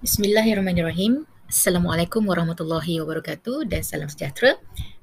Bismillahirrahmanirrahim. Assalamualaikum warahmatullahi wabarakatuh dan salam sejahtera.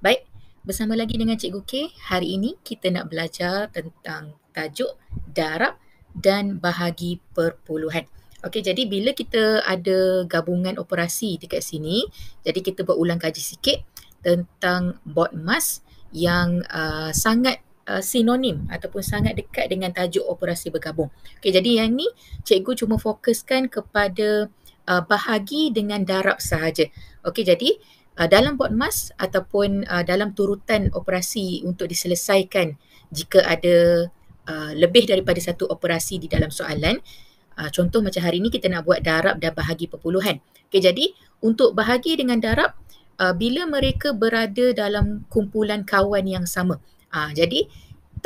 Baik, bersama lagi dengan Cikgu K. Hari ini kita nak belajar tentang tajuk darab dan bahagi perpuluhan. Okey, jadi bila kita ada gabungan operasi dekat sini, jadi kita berulang kaji sikit tentang BODMAS yang sangat sinonim ataupun sangat dekat dengan tajuk operasi bergabung. Okey, jadi yang ni cikgu cuma fokuskan kepada bahagi dengan darab sahaja. Okey, jadi dalam BODMAS ataupun dalam turutan operasi untuk diselesaikan jika ada lebih daripada satu operasi di dalam soalan, contoh macam hari ni kita nak buat darab dan bahagi perpuluhan. Okey, jadi untuk bahagi dengan darab, bila mereka berada dalam kumpulan kawan yang sama. Jadi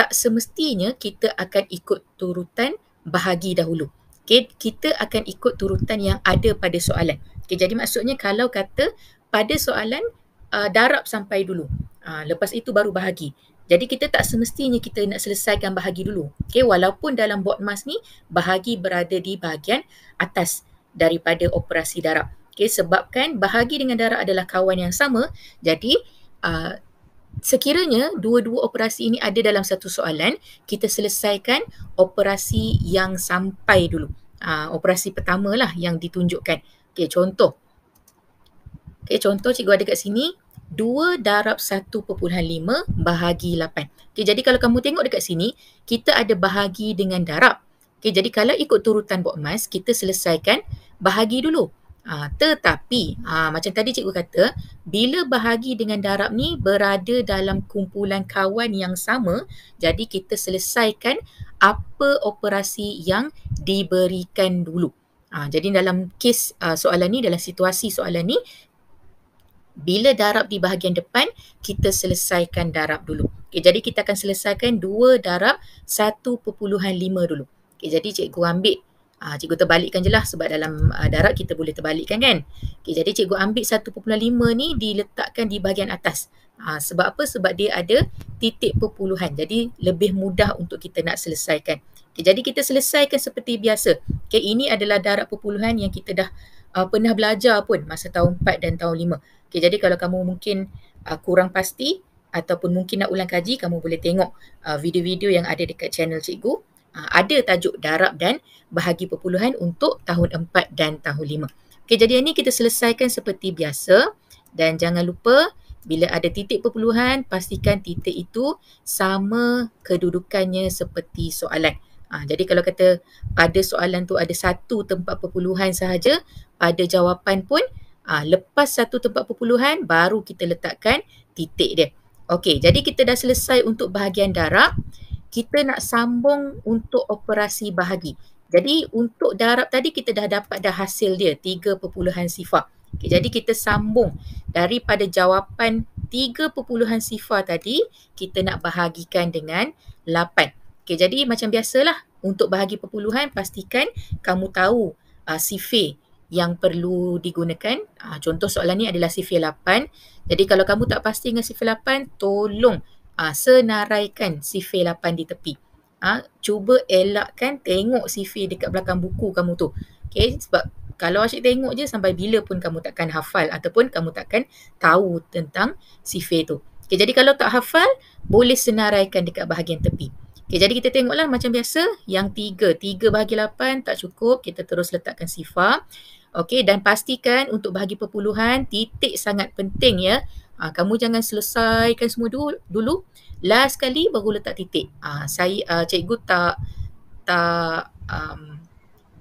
tak semestinya kita akan ikut turutan bahagi dahulu. Okay, kita akan ikut turutan yang ada pada soalan. Okay, jadi maksudnya kalau kata pada soalan darab sampai dulu, lepas itu baru bahagi. Jadi kita tak semestinya kita nak selesaikan bahagi dulu. Okay, walaupun dalam BODMAS ni bahagi berada di bahagian atas daripada operasi darab. Okay, sebabkan bahagi dengan darab adalah kawan yang sama, jadi sekiranya dua-dua operasi ini ada dalam satu soalan, kita selesaikan operasi yang sampai dulu. Operasi pertama lah yang ditunjukkan. Okey, contoh. Okey, contoh cikgu ada kat sini, 2 darab 1.5 bahagi 8. Okey, jadi kalau kamu tengok dekat sini, kita ada bahagi dengan darab. Okey, jadi kalau ikut turutan BODMAS, kita selesaikan bahagi dulu. Tetapi macam tadi cikgu kata, bila bahagi dengan darab ni berada dalam kumpulan kawan yang sama, jadi kita selesaikan apa operasi yang diberikan dulu. Jadi dalam kes soalan ni, dalam situasi soalan ni, bila darab di bahagian depan, kita selesaikan darab dulu. Okay, jadi kita akan selesaikan 2 darab 1.5 dulu. Okay, jadi cikgu ambil cikgu terbalikkan je lah sebab dalam darab kita boleh terbalikkan kan. Okay, jadi cikgu ambil 1.5 ni diletakkan di bahagian atas. Sebab apa? Sebab dia ada titik perpuluhan. Jadi lebih mudah untuk kita nak selesaikan. Okay, jadi kita selesaikan seperti biasa. Okay, ini adalah darab perpuluhan yang kita dah pernah belajar pun masa tahun 4 dan tahun 5. Okay, jadi kalau kamu mungkin kurang pasti ataupun mungkin nak ulang kaji, kamu boleh tengok video-video yang ada dekat channel cikgu. Ada tajuk darab dan bahagi perpuluhan untuk tahun 4 dan tahun 5. Okey, jadi ini kita selesaikan seperti biasa dan jangan lupa bila ada titik perpuluhan, pastikan titik itu sama kedudukannya seperti soalan. Jadi kalau kata pada soalan tu ada satu tempat perpuluhan sahaja, pada jawapan pun lepas satu tempat perpuluhan baru kita letakkan titik dia. Okey, jadi kita dah selesai untuk bahagian darab. Kita nak sambung untuk operasi bahagi. Jadi untuk darab tadi kita dah dapat dah hasil dia 3 perpuluhan sifar. Okay, jadi kita sambung daripada jawapan 3 perpuluhan sifar tadi, kita nak bahagikan dengan 8. Okay, jadi macam biasalah untuk bahagi perpuluhan, pastikan kamu tahu sifir yang perlu digunakan. Contoh soalan ni adalah sifir 8. Jadi kalau kamu tak pasti dengan sifir 8, tolong senaraikan sifir 8 di tepi. Cuba elakkan tengok sifir dekat belakang buku kamu tu. Okay, sebab kalau asyik tengok je sampai bila pun kamu takkan hafal ataupun kamu takkan tahu tentang sifir tu. Okay, jadi kalau tak hafal, boleh senaraikan dekat bahagian tepi. Okay, jadi kita tengoklah macam biasa, yang 3 bahagi 8 tak cukup, kita terus letakkan sifar. Okay, dan pastikan untuk bahagi perpuluhan, titik sangat penting ya. Kamu jangan selesaikan semua dulu. Last sekali baru letak titik. Cikgu tak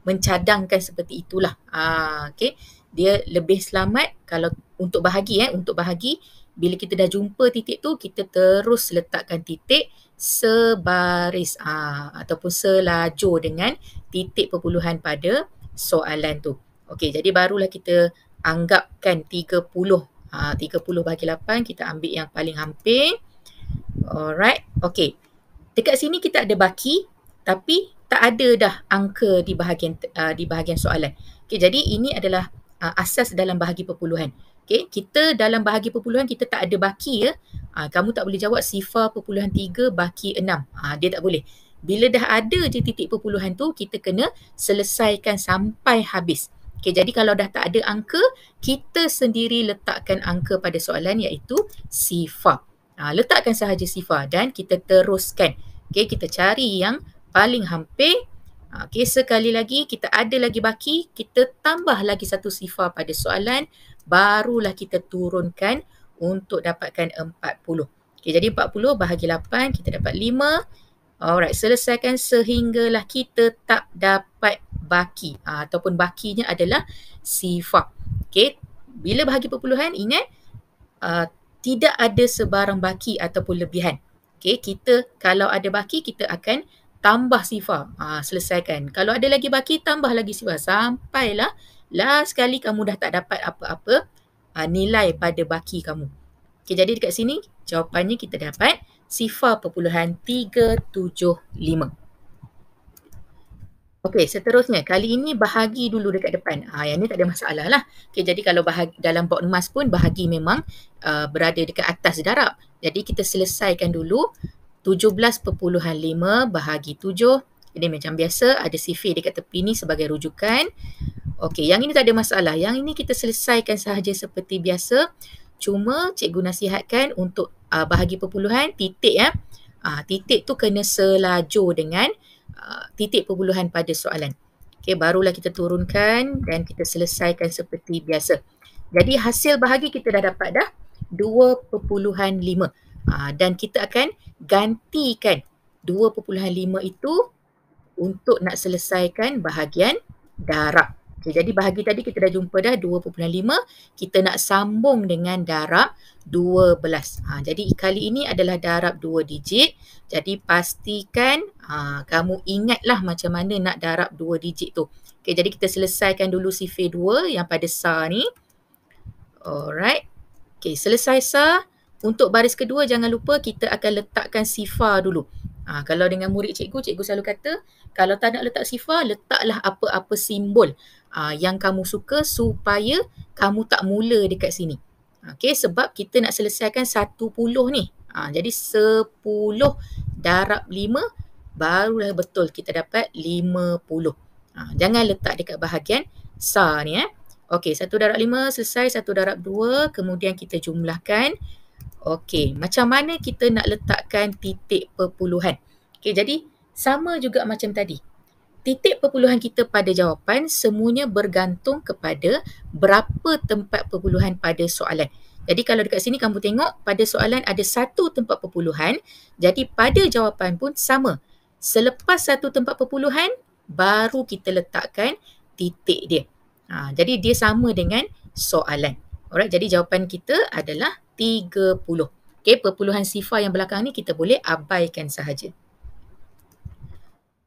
mencadangkan seperti itulah. Okay. Dia lebih selamat kalau untuk bahagi bila kita dah jumpa titik tu, kita terus letakkan titik sebaris ataupun selajur dengan titik perpuluhan pada soalan tu. Okey, jadi barulah kita anggapkan 30 bahagi 8, kita ambil yang paling hampir. Alright, okey. Dekat sini kita ada baki, tapi tak ada dah angka di bahagian soalan. Okey, jadi ini adalah asas dalam bahagi perpuluhan. Okey, kita dalam bahagi perpuluhan kita tak ada baki ya. Kamu tak boleh jawab sifar perpuluhan 3 baki 6. Dia tak boleh. Bila dah ada je titik perpuluhan tu, kita kena selesaikan sampai habis. Okay, jadi kalau dah tak ada angka, kita sendiri letakkan angka pada soalan iaitu sifar. Letakkan sahaja sifar dan kita teruskan. Okay, kita cari yang paling hampir. Okay, sekali lagi kita ada lagi baki, kita tambah lagi satu sifar pada soalan, barulah kita turunkan untuk dapatkan 40. Okay, jadi 40 bahagi 8, kita dapat 5. Alright, selesaikan sehinggalah kita tak dapat baki. Ataupun bakinya adalah sifar. Okay, bila bahagi perpuluhan, ingat tidak ada sebarang baki ataupun lebihan. Okay, kita kalau ada baki, kita akan tambah sifar. Selesaikan. Kalau ada lagi baki, tambah lagi sifar. Sampailah last sekali kamu dah tak dapat apa-apa nilai pada baki kamu. Okay, jadi dekat sini jawapannya kita dapat sifar perpuluhan 375. Okey, seterusnya kali ini bahagi dulu dekat depan. Yang ni tak ada masalah lah. Okey, jadi kalau bahagi dalam bod emas pun bahagi memang berada dekat atas darab. Jadi kita selesaikan dulu 17.5 bahagi 7. Jadi macam biasa ada sifir dekat tepi ni sebagai rujukan. Okey, yang ini tak ada masalah. Yang ini kita selesaikan sahaja seperti biasa. Cuma cikgu nasihatkan untuk bahagi perpuluhan titik ya. Titik tu kena selajur dengan titik perpuluhan pada soalan. Okey, barulah kita turunkan dan kita selesaikan seperti biasa. Jadi hasil bahagi kita dah dapat dah 2.5. Dan kita akan gantikan 2.5 itu untuk nak selesaikan bahagian darab. Okay, jadi bahagi tadi kita dah jumpa dah 2.5. Kita nak sambung dengan darab 12. Jadi kali ini adalah darab 2 digit. Jadi pastikan kamu ingatlah macam mana nak darab 2 digit tu. Okay, jadi kita selesaikan dulu sifir 2 yang pada SAR ni. Alright. Okay, selesai SAR. Untuk baris kedua jangan lupa kita akan letakkan sifar dulu. Kalau dengan murid cikgu selalu kata, kalau tak nak letak sifar, letaklah apa-apa simbol yang kamu suka supaya kamu tak mula dekat sini. Okay, sebab kita nak selesaikan 10 ni. Jadi 10 darab 5 barulah betul kita dapat 50. Jangan letak dekat bahagian SAR ni. Okey, 1 darab 5 selesai, 1 darab 2, kemudian kita jumlahkan. Okey, macam mana kita nak letakkan titik perpuluhan? Okey, jadi sama juga macam tadi. Titik perpuluhan kita pada jawapan semuanya bergantung kepada berapa tempat perpuluhan pada soalan. Jadi kalau dekat sini kamu tengok pada soalan ada satu tempat perpuluhan, jadi pada jawapan pun sama. Selepas satu tempat perpuluhan, baru kita letakkan titik dia. Jadi dia sama dengan soalan. Alright, jadi jawapan kita adalah 30. Okey, perpuluhan sifar yang belakang ni kita boleh abaikan sahaja.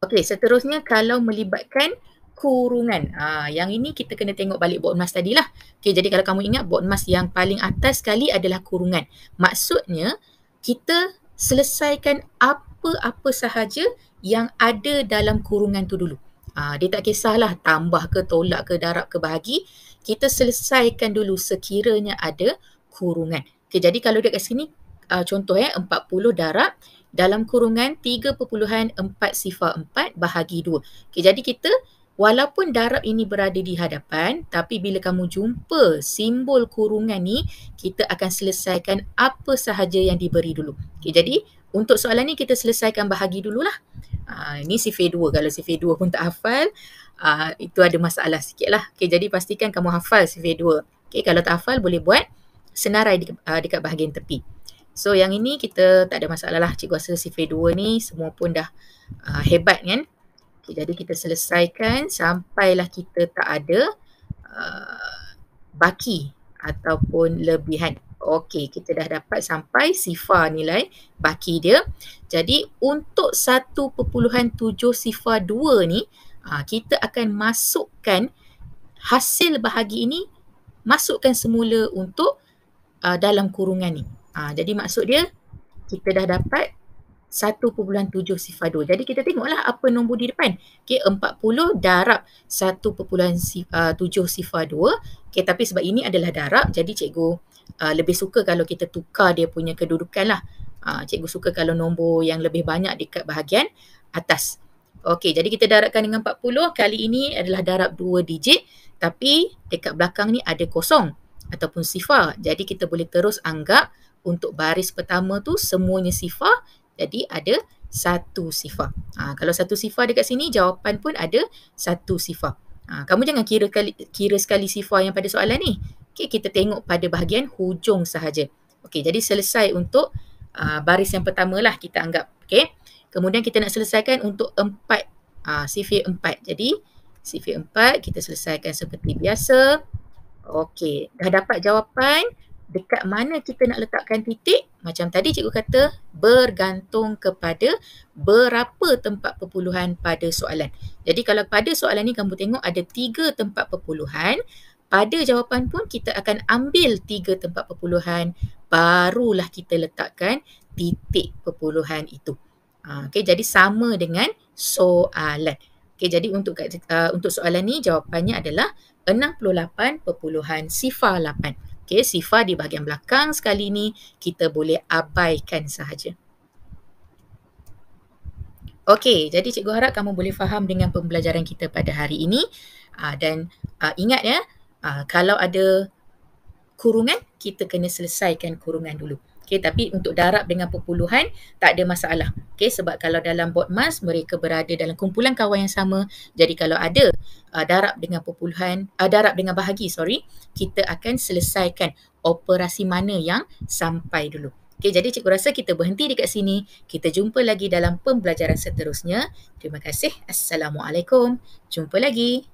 Okey, seterusnya kalau melibatkan kurungan. Yang ini kita kena tengok balik bod emas tadilah. Okey, jadi kalau kamu ingat bod emas yang paling atas sekali adalah kurungan. Maksudnya kita selesaikan apa-apa sahaja yang ada dalam kurungan tu dulu. Dia tak kisahlah tambah ke, tolak ke, darab ke, bahagi. Kita selesaikan dulu sekiranya ada kurungan. Okay, jadi kalau dekat sini contoh 40 darab dalam kurungan 3.4 sifar 4 bahagi 2. Okay, jadi kita walaupun darab ini berada di hadapan, tapi bila kamu jumpa simbol kurungan ni, kita akan selesaikan apa sahaja yang diberi dulu. Okay, jadi untuk soalan ni kita selesaikan bahagi dululah. Ini sifir 2. Kalau sifir 2 pun tak hafal, itu ada masalah sikit lah. Okay, jadi pastikan kamu hafal sifir 2. Okay, kalau tak hafal boleh buat senarai dekat bahagian tepi. So yang ini kita tak ada masalah lah. Cikgu rasa sifir 2 ni semua pun dah hebat kan. Okay, jadi kita selesaikan sampailah kita tak ada baki ataupun lebihan. Okey, kita dah dapat sampai sifar nilai baki dia. Jadi untuk 1.7 sifar 2 ni, kita akan masukkan hasil bahagi ini, masukkan semula untuk dalam kurungan ni. Jadi maksud dia, kita dah dapat 1.7 sifar 2. Jadi kita tengoklah apa nombor di depan. Okay, 40 darab 1.7 sifar 2. Okay, tapi sebab ini adalah darab, jadi cikgu lebih suka kalau kita tukar dia punya kedudukan lah. Cikgu suka kalau nombor yang lebih banyak dekat bahagian atas. Okey, jadi kita darabkan dengan 40. Kali ini adalah darab 2 digit. Tapi dekat belakang ni ada kosong ataupun sifar. Jadi kita boleh terus anggap untuk baris pertama tu semuanya sifar. Jadi ada satu sifar. Kalau satu sifar dekat sini, jawapan pun ada satu sifar. Kamu jangan kira sekali sifar yang pada soalan ni. Okay, kita tengok pada bahagian hujung sahaja. Okey, jadi selesai untuk baris yang pertama lah kita anggap. Okay. Kemudian kita nak selesaikan untuk 4, sifir 4. Jadi sifir 4 kita selesaikan seperti biasa. Okey, dah dapat jawapan. Dekat mana kita nak letakkan titik? Macam tadi cikgu kata, bergantung kepada berapa tempat perpuluhan pada soalan. Jadi kalau pada soalan ni kamu tengok ada 3 tempat perpuluhan, pada jawapan pun kita akan ambil 3 tempat perpuluhan, barulah kita letakkan titik perpuluhan itu. Okey, jadi sama dengan soalan. Okey, jadi untuk soalan ni jawapannya adalah 68.08. Okey, sifar di bahagian belakang sekali ni kita boleh abaikan sahaja. Okey, jadi cikgu harap kamu boleh faham dengan pembelajaran kita pada hari ini. Dan ingat ya, kalau ada kurungan, kita kena selesaikan kurungan dulu. Okay, tapi untuk darab dengan perpuluhan tak ada masalah. Okay, sebab kalau dalam BODMAS mereka berada dalam kumpulan kawan yang sama. Jadi kalau ada darab dengan perpuluhan, darab dengan bahagi, kita akan selesaikan operasi mana yang sampai dulu. Okay, jadi cikgu rasa kita berhenti dekat sini. Kita jumpa lagi dalam pembelajaran seterusnya. Terima kasih. Assalamualaikum. Jumpa lagi.